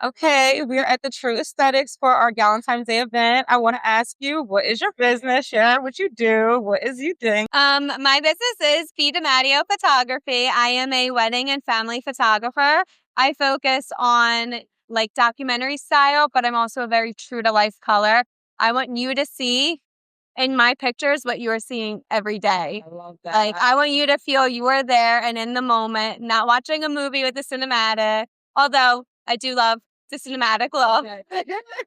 Okay, we're at the True Aesthetics for our Galentine's Day event. I want to ask you, what is your business? Share what you do. What is you doing? My business is B.DIMATTEO Photography. I am a wedding and family photographer. I focus on like documentary style, but I'm also a very true to life color. I want you to see in my pictures what you are seeing every day. I love that. Like, I want you to feel you are there and in the moment, not watching a movie with the cinematic, although I do love the cinematic look.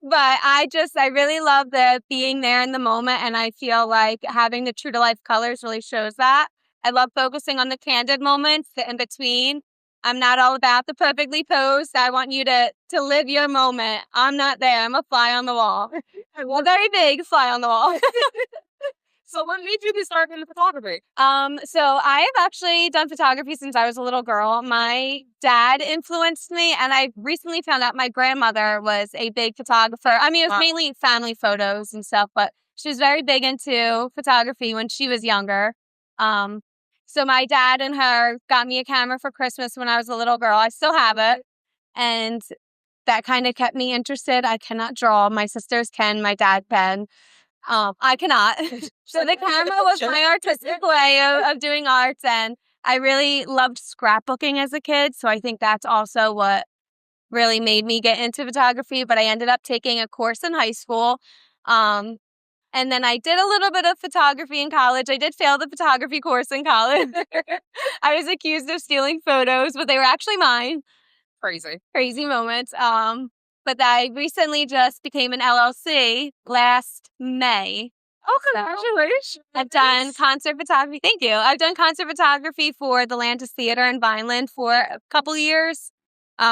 But I really love the being there in the moment, and I feel like having the true to life colors really shows that. I love focusing on the candid moments, the in between. I'm not all about the perfectly posed. I want you to live your moment. I'm not there. I'm a fly on the wall. A very big fly on the wall. So what made you start into photography? So I have actually done photography since I was a little girl. My dad influenced me, and I recently found out my grandmother was a big photographer. I mean, it was mainly family photos and stuff, but she was very big into photography when she was younger. So my dad and her got me a camera for Christmas when I was a little girl. I still have it. And that kind of kept me interested. I cannot draw. My sisters can, my dad can. I cannot. So the camera was my artistic way of doing arts, and I really loved scrapbooking as a kid. So I think that's also what really made me get into photography. But I ended up taking a course in high school. And then I did a little bit of photography in college. I did fail the photography course in college. I was accused of stealing photos, but they were actually mine. Crazy moments. But I recently just became an LLC last May. Oh, congratulations. I've done concert photography. Thank you. I've done concert photography for the Landis Theater in Vineland for a couple of years.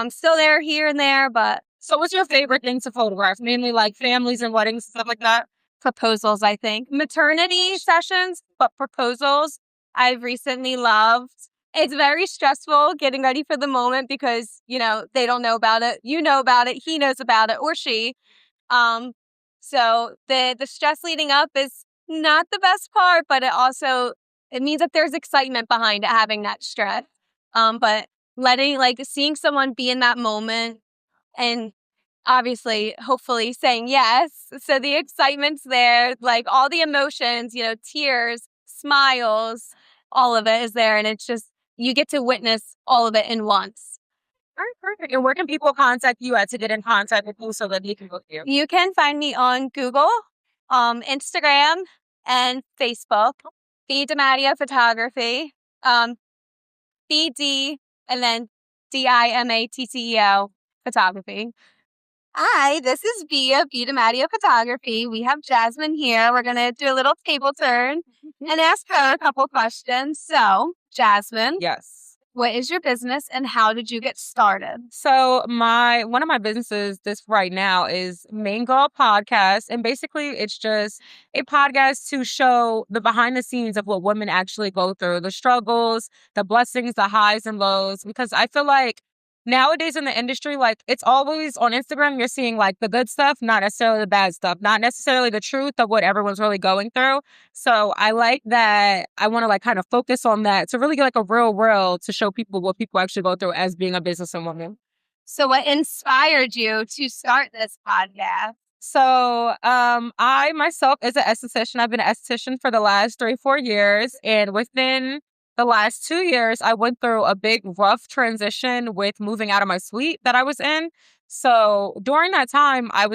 Still there here and there, but... So what's your favorite thing to photograph? Mainly like families and weddings and stuff like that? Proposals, I think. Maternity sessions, but proposals I've recently loved. It's very stressful getting ready for the moment because, you know, they don't know about it. You know about it. He knows about it, or she. So the stress leading up is not the best part, but it means that there's excitement behind it, having that stress. But seeing someone be in that moment and obviously, hopefully saying yes. So the excitement's there, like all the emotions, you know, tears, smiles, all of it is there. And it's just, you get to witness all of it in once. All right, perfect. And where can people contact you to get in contact with you so that they can book you? You can find me on Google, Instagram, and Facebook. B.DIMATTEO Photography. BD, and then DIMATTEO Photography. Hi, this is B.DIMATTEO Photography. We have Jasmine here. We're going to do a little table turn and ask her a couple questions. So, Jasmine. Yes. What is your business and how did you get started? So one of my businesses this right now is Main Girl Podcast. And basically it's just a podcast to show the behind the scenes of what women actually go through, the struggles, the blessings, the highs and lows. Because I feel like nowadays in the industry, like it's always on Instagram, you're seeing like the good stuff, not necessarily the bad stuff, not necessarily the truth of what everyone's really going through. So I like that. I want to like kind of focus on that to really get like a real world to show people what people actually go through as being a businesswoman. So what inspired you to start this podcast? So I myself is an esthetician. I've been an esthetician for the last 3-4 years. And within the last 2 years, I went through a big rough transition with moving out of my suite that I was in. So during that time, I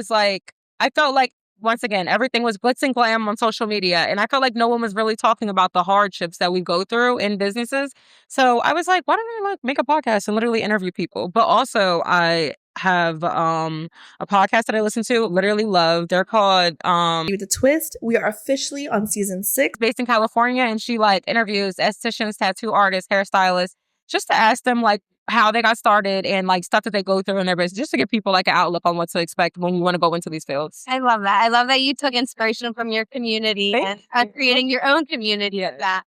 felt like, once again, everything was glitz and glam on social media. And I felt like no one was really talking about the hardships that we go through in businesses. So I was like, why don't I make a podcast and literally interview people? But also I have a podcast that I listen to, literally love. They're called With a Twist. We are officially on season 6. Based in California, and she like interviews estheticians, tattoo artists, hairstylists, just to ask them like how they got started and like stuff that they go through in their business, just to give people like an outlook on what to expect when you want to go into these fields. I love that. I love that you took inspiration from your community and creating your own community of that.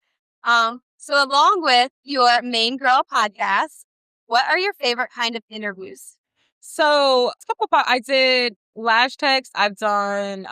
So along with your Main Girl podcast, what are your favorite kind of interviews? So I did Lash Text. I've done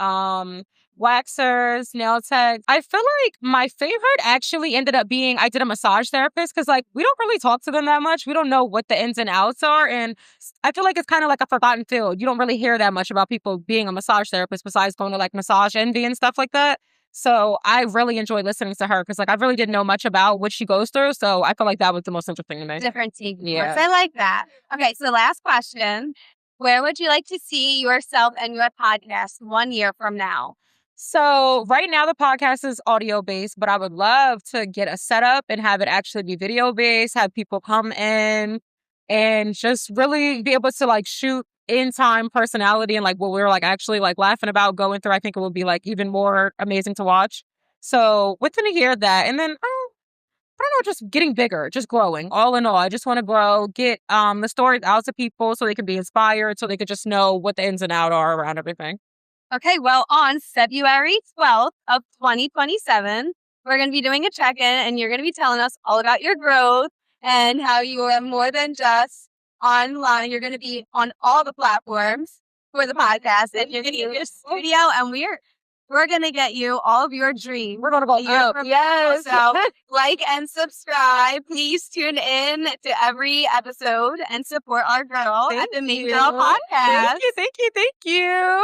waxers, nail tech. I feel like my favorite actually ended up being I did a massage therapist because like we don't really talk to them that much. We don't know what the ins and outs are. And I feel like it's kind of like a forgotten field. You don't really hear that much about people being a massage therapist besides going to like Massage Envy and stuff like that. So I really enjoy listening to her because like I really didn't know much about what she goes through. So I feel like that was the most interesting to me. Different team. Yeah. I like that. Okay, so the last question. Where would you like to see yourself and your podcast 1 year from now? So right now the podcast is audio based, but I would love to get a setup and have it actually be video based, have people come in and just really be able to like shoot in time personality and like what we're like actually like laughing about going through. I think it will be like even more amazing to watch. So within a year of that, and then I don't know, just getting bigger, just growing. All in all, I just want to grow, get the stories out to people so they can be inspired, so they could just know what the ins and outs are around everything. Okay, well, on February 12th of 2027, we're going to be doing a check-in, and you're going to be telling us all about your growth and how you are more than just online. You're going to be on all the platforms for the podcast, and you're going to get your studio, and we're going to get you all of your dreams. We're going to go up. Yes. So like and subscribe. Please tune in to every episode and support our girl at the Main Girl Podcast. Thank you.